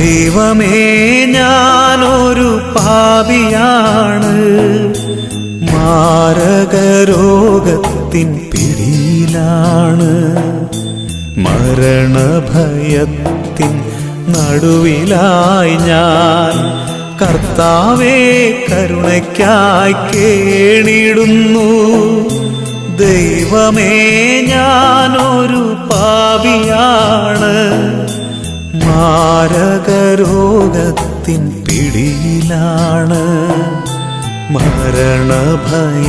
ദൈവമേ ഞാനൊരു പാപിയാണ്, മാരകരോഗത്തിൻ പിടിയിലാണ്. മരണഭയത്തിൻ നടുവിലായി ഞാൻ കർത്താവേ കരുണയ്ക്കായി കേണിടുന്നു. ദൈവമേ ഞാനൊരു പാപിയാണ്, മാരകരോഗത്തിൻ പിടിയിലാണ്. മരണഭയത്തിൻ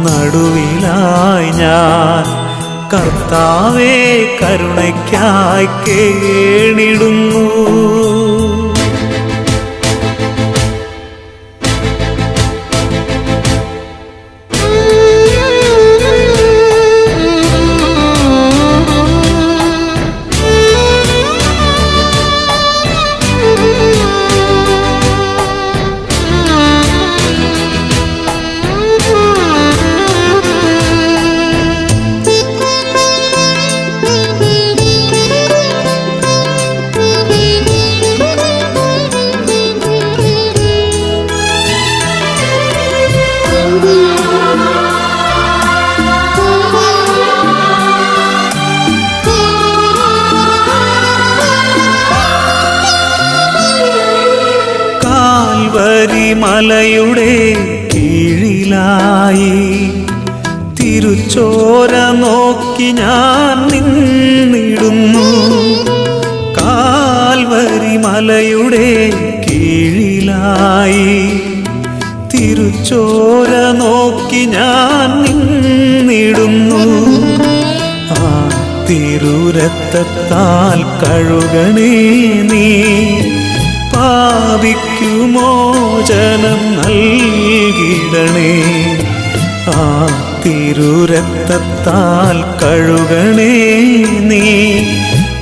നടുവിലായി ഞാൻ കർത്താവേ കരുണയ്ക്കായി കേണിടുന്നു. മലയുടെ കീഴിലായി തിരുച്ചോര നോക്കി ഞാൻ നിന്നിടുന്നു. കാൽവരി മലയുടെ കീഴിലായി തിരുച്ചോര നോക്കി ഞാൻ നിന്നിടുന്നു. ആ തിരുരക്തത്താൽ കഴുകണേ നീ, പാപിക്കു മോചനം നൽകിടണേ. ആ തിരുരക്തത്താൽ കഴുകണേ നീ,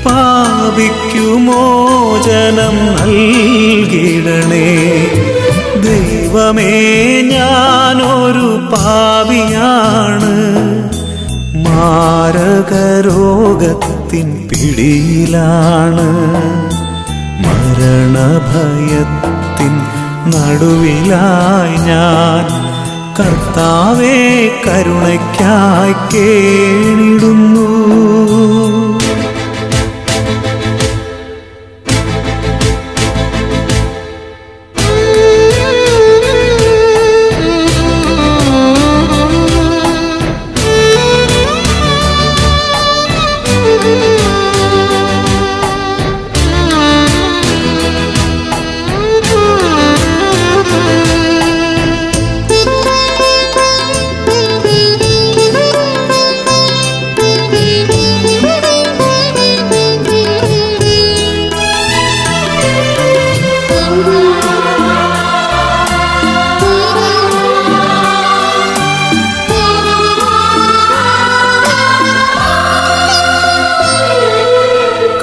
പാപിക്കു മോചനം നൽകിടണേ. ദൈവമേ ഞാനൊരു പാപിയാണ്, മാരകരോഗത്തിൻ പിടിയിലാണ്. മരണഭയത്തിൻ നടുവിലായി ഞാൻ കർത്താവേ കരുണയ്ക്കായി കേണിടുന്നു.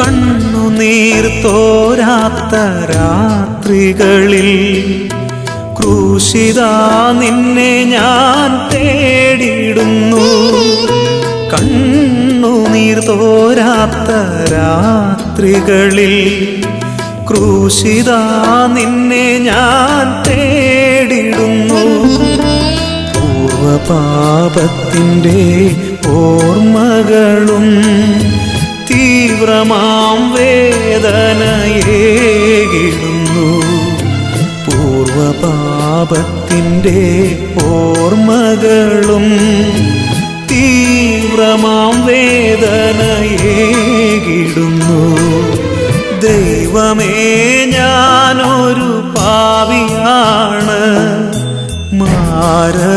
കണ്ണുനീർ തോരാത്ത രാത്രികളിൽ ക്രൂശിതാ നിന്നെ ഞാൻ തേടിടുന്നു. കണ്ണുനീർ തോരാത്ത രാത്രികളിൽ ക്രൂശിതാ നിന്നെ ഞാൻ തേടിടുന്നു. പൂർവപാപത്തിൻ്റെ ഓർമ്മകളും തീവ്രമാം വേദനയേകിടുന്നു. പൂർവപാപത്തിൻ്റെ ഓർമ്മകളും തീവ്രമാം വേദനയേകിടുന്നു. ദൈവമേ ഞാനൊരു പാപിയാണ്, മാരകരോഗത്തിൻ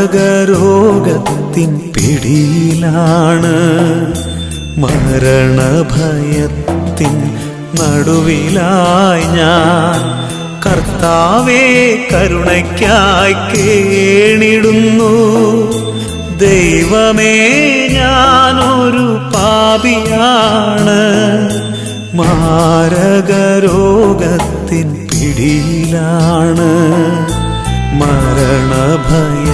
പിടിയിലാണ്. മരണഭയത്തിൻ നടുവിലായി ഞാൻ കർത്താവേ കരുണയ്ക്കായി കേണിടുന്നു. ദൈവമേ ഞാനൊരു പാപിയാണ്, മാരകരോഗത്തിൻ പിടിയിലാണ്. മരണഭയത്തിൻ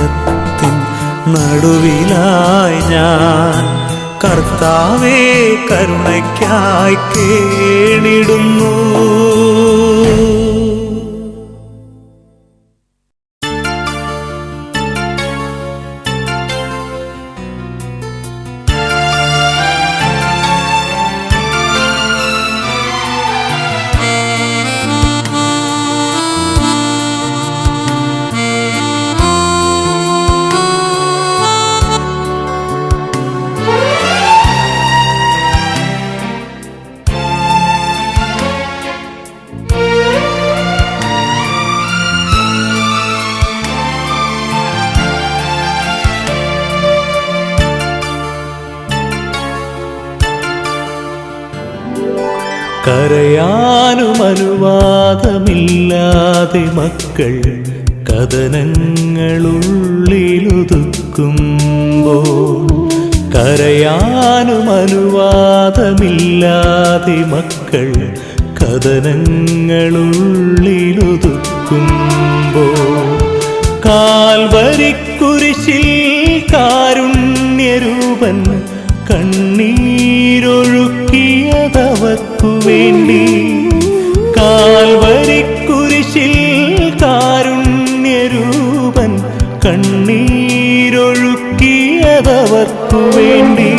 നടുവിലായി ഞാൻ കർത്താവേ കരുണയ്ക്കായി കേണിടുന്നു. കരയാനും അനുവാദമില്ലാതെ മക്കൾ കഥനങ്ങളുള്ളിലൊതുക്കുമ്പോൾ, കരയാനും അനുവാദമില്ലാതെ മക്കൾ കഥനങ്ങളുള്ളിലൊതുക്കുമ്പോൾ, കാൽവരിക്കുരിശിൽ കാരുണ്യരൂപൻ കണ്ണീരൊഴുക്കിയതവർക്കു വേണ്ടി, കാൽവരിക്കുരിശിൽ കാരുണ്യരൂപൻ കണ്ണീരൊഴുക്കിയതവർക്കു വേണ്ടി,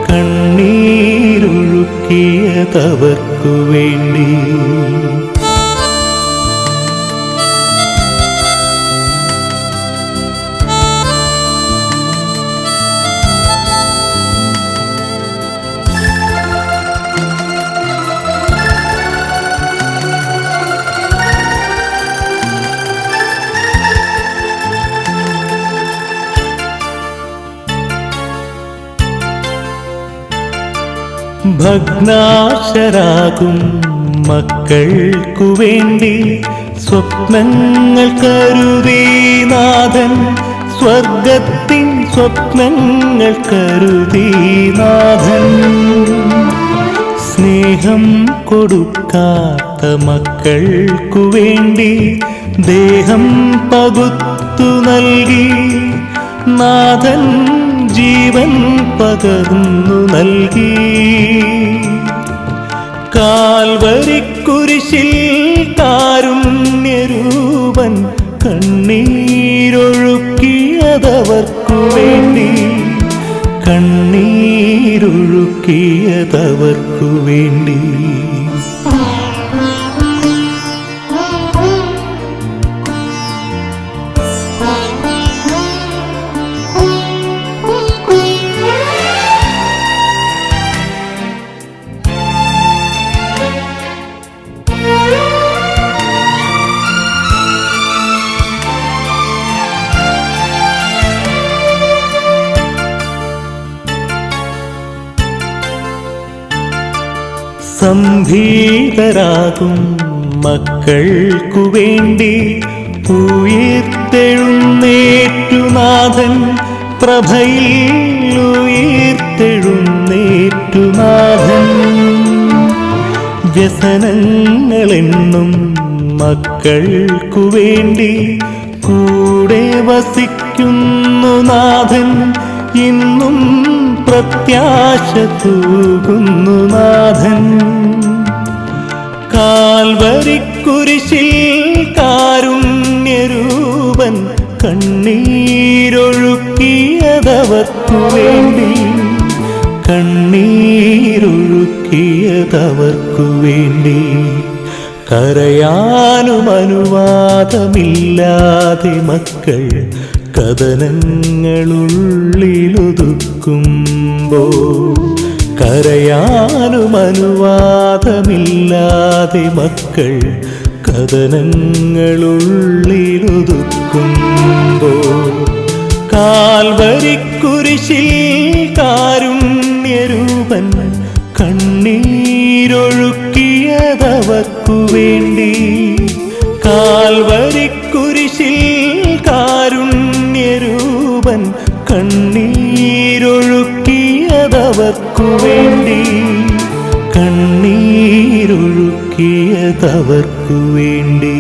കണ്ണീരൊഴുക്കിയതവർക്കു വേണ്ടി. ഭഗ്നാശരാകും മക്കൾക്കു വേണ്ടി സ്വപ്നങ്ങൾ കരുതി നാഥൻ, സ്വർഗത്തിൻ സ്വപ്നങ്ങൾ കരുതി നാഥൻ. സ്നേഹം കൊടുക്കാത്ത മക്കൾക്കു വേണ്ടി ദേഹം പകുത്തു നൽകി നാഥൻ, ജീവൻ പകർന്നു നൽകി. കാൽവരിക്കുരിശിൽ കാരുണ്യരൂപൻ കണ്ണീരൊഴുക്കിയതവർക്കു വേണ്ടി, കണ്ണീരൊഴുക്കിയതവർക്കു വേണ്ടി. സംഭീതരാകും മക്കൾക്കു വേണ്ടി ഉയിർത്തെഴുന്നേറ്റു നാഥൻ, പ്രഭയിൽ ഉയിർത്തെഴുന്നേറ്റു നാഥൻ. വ്യസനങ്ങളെന്നും മക്കൾക്കു വേണ്ടി കൂടെ വസിക്കുന്നു നാഥൻ, ഇന്നും പ്രത്യാശ തൂകുന്നു നാഥൻ. കാൽവരിക്കുരിശിൽ കാരുണ്യരൂപൻ കണ്ണീരൊഴുക്കിയതവർക്കു വേണ്ടി, കണ്ണീരൊഴുക്കിയതവർക്കു വേണ്ടി. കരയാനും അനുവാദമില്ലാതെ മക്കൾ കഥനങ്ങളുള്ളിലൊതുക്കുമ്പോൾ, കരയാനും അനുവാദമില്ലാതെ മക്കൾ കഥനങ്ങളുള്ളിലൊതുക്കുമ്പോൾ, കാൽവരിക്കുരിശിൽ കാരുണ്യരൂപൻ കണ്ണീരൊഴുക്കിയതവർക്കു വേണ്ടി, കാൽവരിക്കുരിശിൽ കാരുണ്യരൂപൻ കണ്ണീരൊഴുക്കിയതവർക്കു വേണ്ടി, കണ്ണീരൊഴുക്കിയതവർക്കു വേണ്ടി.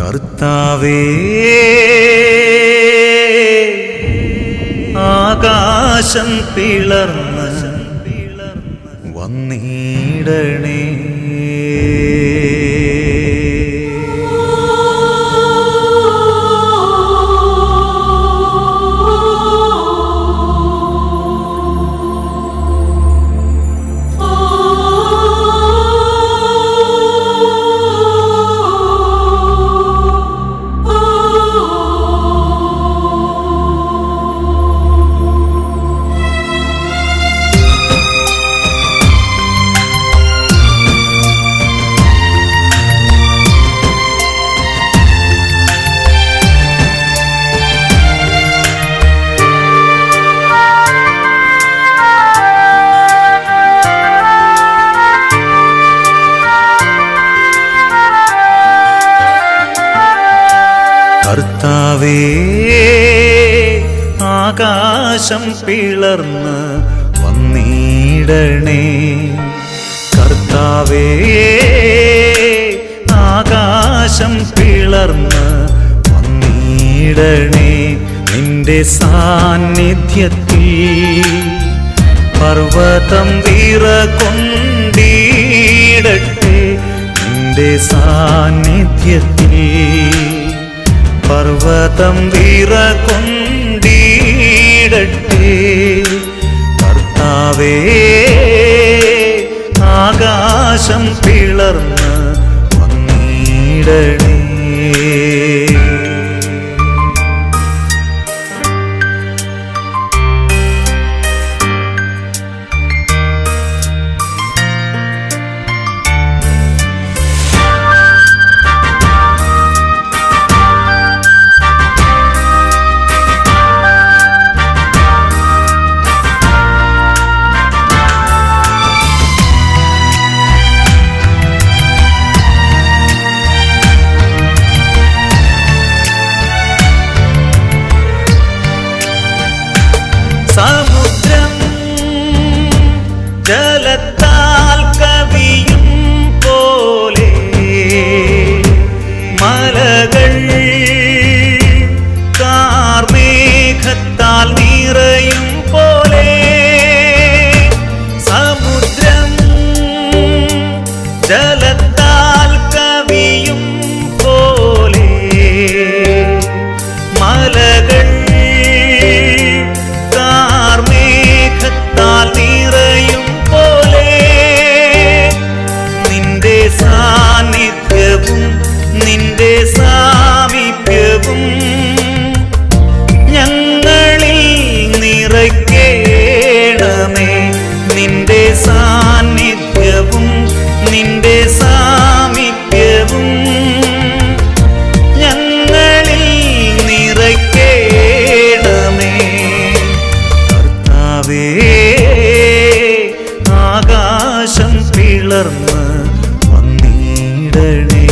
കർത്താവേ ആകാശം പിളർന്ന് വന്നിടണേ. കർത്താവേ ആകാശം പിളർന്ന് വന്നിടണേ. കർത്താവേ ആകാശം പിളർന്ന് വന്നിടണേ. നിന്റെ സാന്നിധ്യത്തിൽ പർവ്വതം വിറകൊണ്ടിടട്ടെ. നിന്റെ സാന്നിധ്യത്തിൽ പർവ്വതം വിറകൊണ്ടിടട്ടെ. കർത്താവേ ആകാശം പിളർന്ന് വന്നിടണേ. സമുദ്രം ജലത്താൽ കവിയും പോലെ, മലകൾ കാർമേഘത്താൽ നിറയും പോലെ. സമുദ്രം ജലത്താൽ കവിയും പോലെ, മലകൾ നിറയും പോലെ. നിന്റെ സാന്നിധ്യവും നിന്റെ സാമീപ്യവും ഞങ്ങളിൽ നിറയ്ക്കേണമേ. നിന്റെ സാന്നിധ്യവും നിന്റെ സാമീപ്യവും ഞങ്ങളിൽ നിറയ്ക്കേണമേ. കർത്താവേ ആകാശം പിളർന്ന് വന്നിടണേ.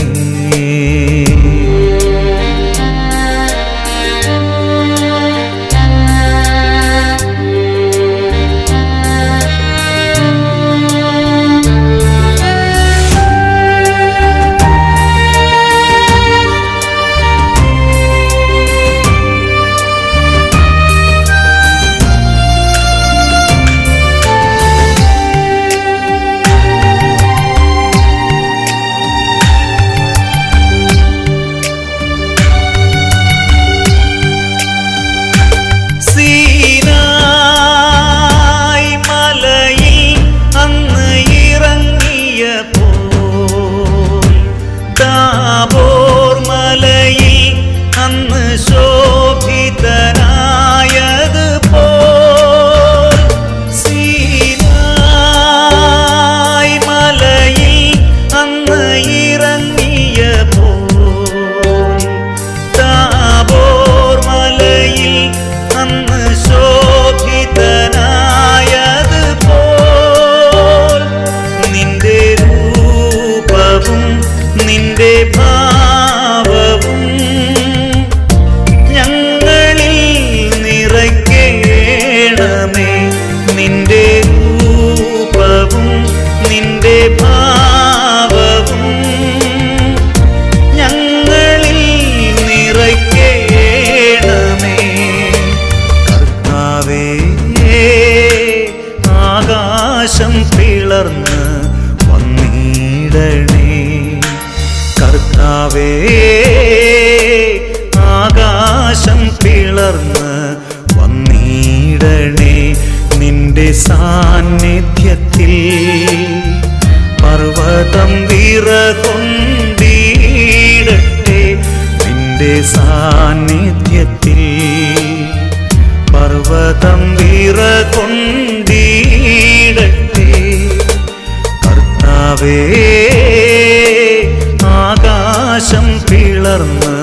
പിളർന്ന് വന്നിടണേ കർത്താവേ. ആകാശം പിളർന്ന് വന്നിടണേ നിന്റെ സാന്നിധ്യത്തിൽ. പർവ്വതം വിറകൊണ്ടിടട്ടെ നിന്റെ സാന്നിധ്യത്തിൽ. പർവ്വതം വിറകൊണ്ടിടട്ടെ കർത്താവേ. ആകാശം പിളർന്ന്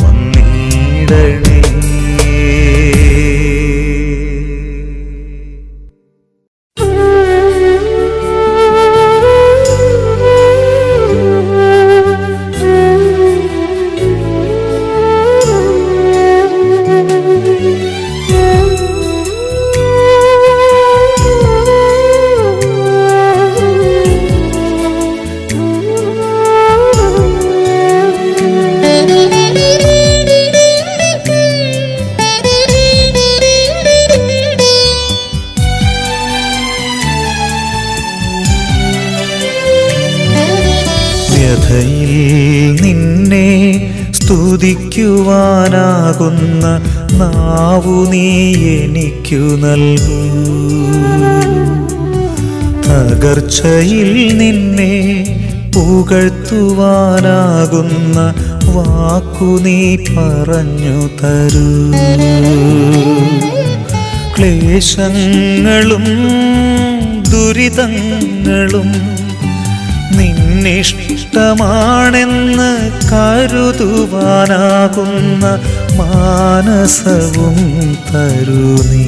വന്നിടണേ. വ്യഥയിൽ നിന്നെ സ്തുതിക്കുവാനാകുന്ന നാവു നീ എനിക്കു നൽകൂ. തകർച്ചയിൽ നിന്നെ പുകഴ്ത്തുവാനാകുന്ന വാക്കു നീ പറഞ്ഞു തരൂ. ക്ലേശങ്ങളും ദുരിതങ്ങളും നിന്നിഷ്ടമാണെന്ന് കരുതുവാനാകുന്ന മാനസവും തരൂ നീ.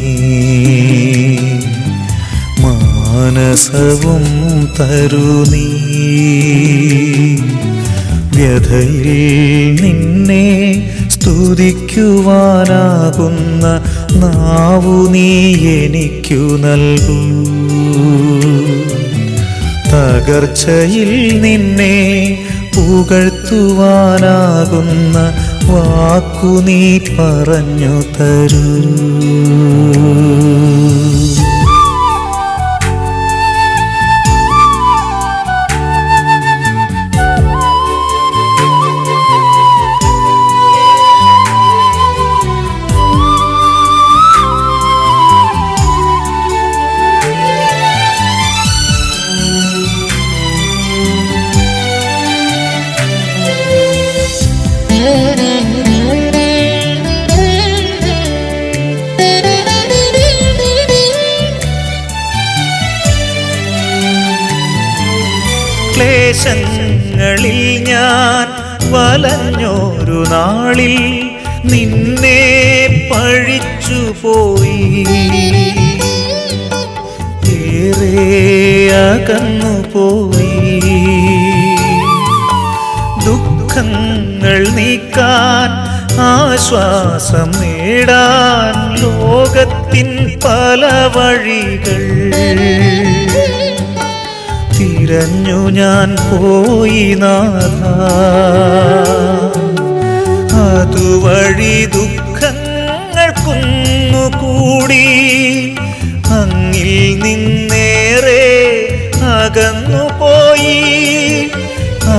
മാനസവും തരൂ നീ. വ്യഥയിൽ നിന്നെ സ്തുതിക്കുവാനാകുന്ന നാവു നീ എനിക്കു നൽകൂ. തകർച്ചയിൽ നിന്നെ പുകഴ്ത്തുവാനാകുന്ന വാക്കു നീ പറഞ്ഞു തരൂ. ക്ലേശങ്ങളിൽ ഞാൻ വലഞ്ഞൊരു നാളിൽ നിന്നെ പഴിച്ചുപോയി. ഏറെ അകന്നുപോയി. ദുഃഖങ്ങൾ നീക്കാൻ ആശ്വാസം നേടാൻ ലോകത്തിൻ പല വഴികൾ തിരഞ്ഞു ഞാൻ പോയി നാഥാ. അതുവഴി ദുഃഖങ്ങൾ കുന്നുകൂടി അങ്ങിൽ നിന്നേറെ അകന്നുപോയി.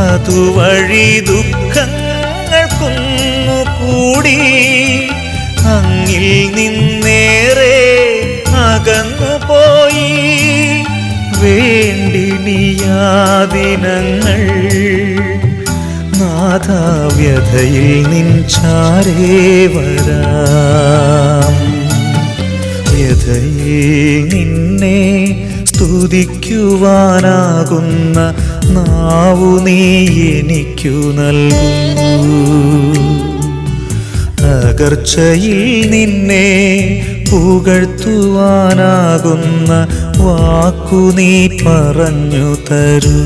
അതുവഴി ദുഃഖങ്ങൾ കുന്നുകൂടി അങ്ങിൽ നിന്നേറെ അകന്നുപോയി. വേണ്ടിനിയാദിനങ്ങൾ നാഥാവ്യഥയിൽ നിൻ ചാരേ വരാം. വ്യഥയിൽ നിന്നെ സ്തുതിക്കുവാനാകുന്ന നാവു നീ എനിക്കു നൽകൂ. തകർച്ചയിൽ നിന്നെ പുകഴ്ത്തുവാനാകുന്ന വാക്കു നീ പറഞ്ഞു തരൂ.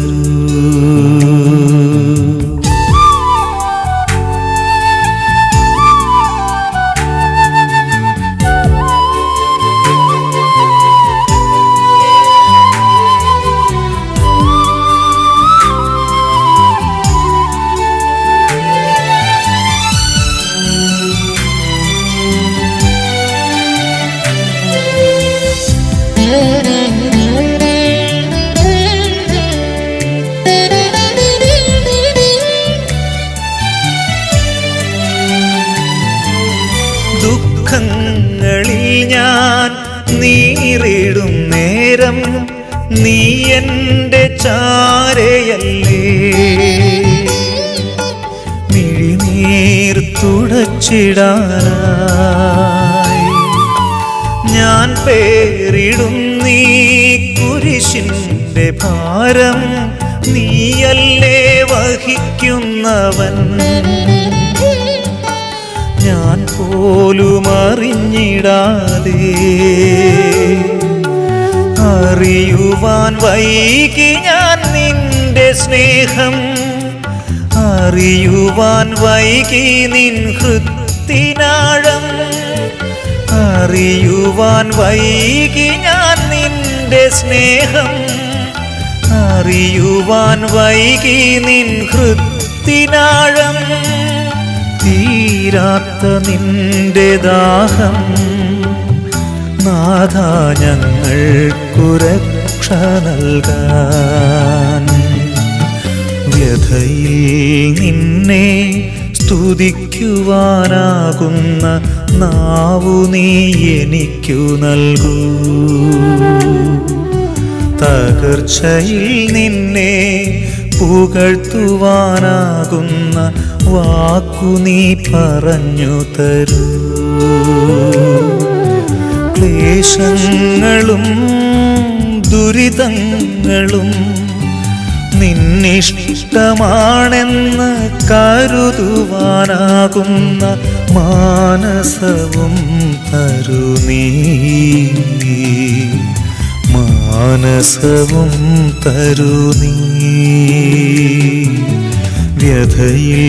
നേരം നീ എൻ്റെ ചാരയല്ലേ, മിഴിനീർ തുടച്ചിടാനായി ഞാൻ പേരിടുന്നീ കുരിശിൻ്റെ ഭാരം നീയല്ലേ വഹിക്കുന്നവൻ. ഞാൻ പോലും അറിഞ്ഞിടാതെ അറിയുവാൻ വൈകി ഞാൻ നിന്റെ സ്നേഹം, അറിയുവാൻ വൈകി നിൻ ഹൃത്തിനാഴം, അറിയുവാൻ വൈകി ഞാൻ നിന്റെ സ്നേഹം, അറിയുവാൻ വൈകി നിൻ ഹൃത്തിനാഴം. തീരാത്ത നിന്റെ ദാഹം നാഥ ഞങ്ങൾക്കു രക്ഷ നൽകാൻ. വ്യഥയിൽ നിന്നെ സ്തുതിക്കുവാനാകുന്ന നാവു നീ എനിക്കു നൽകൂ. തകർച്ചയിൽ നിന്നെ പുകഴ്ത്തുവാനാകുന്ന വാക്കു നീ പറഞ്ഞു തരൂ. ക്ലേശങ്ങളും ദുരിതങ്ങളും നിന്നിഷ്ടമാണെന്ന് കരുതുവാനാകുന്ന മാനസവും തരൂ നീ, മാനസവും തരൂ നീ. വ്യഥയിൽ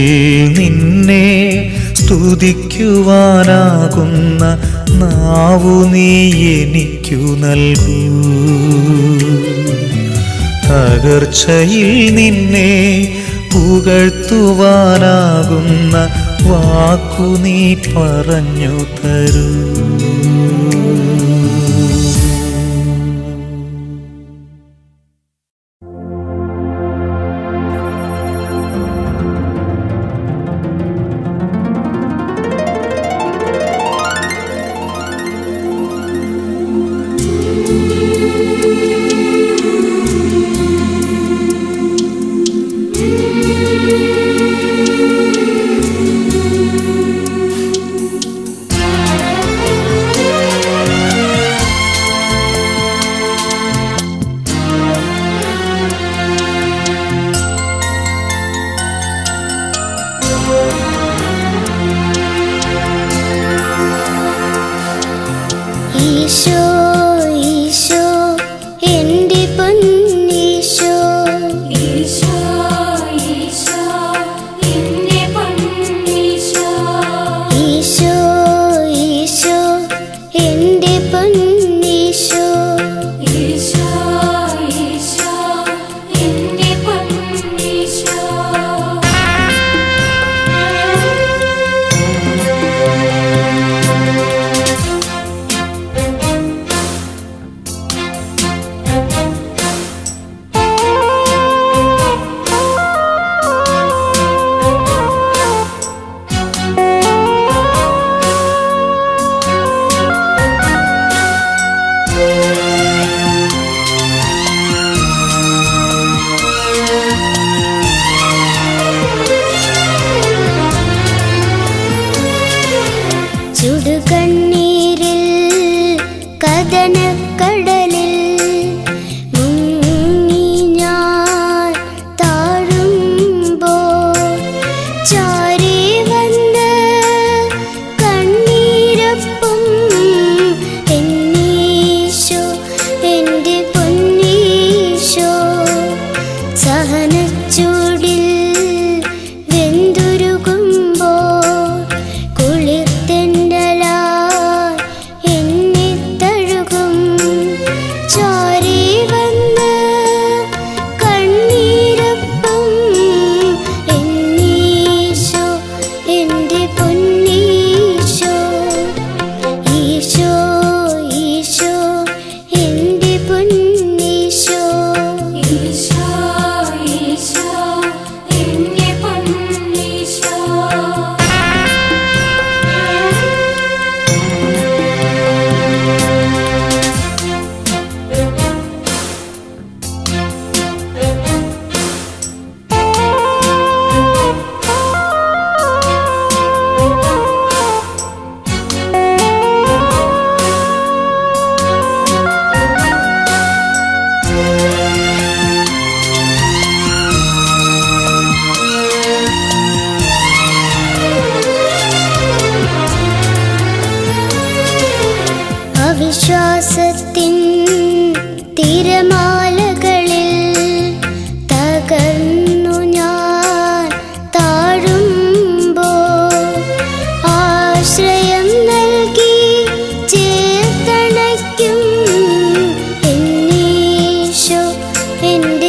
നിന്നെ സ്തുതിക്കുവാനാകുന്ന നാവു നീ എനിക്കു നൽകൂ. തകർച്ചയിൽ നിന്നെ പുകഴ്ത്തുവാനാകുന്ന വാക്കു നീ പറഞ്ഞു തരൂ. എൻ്റെ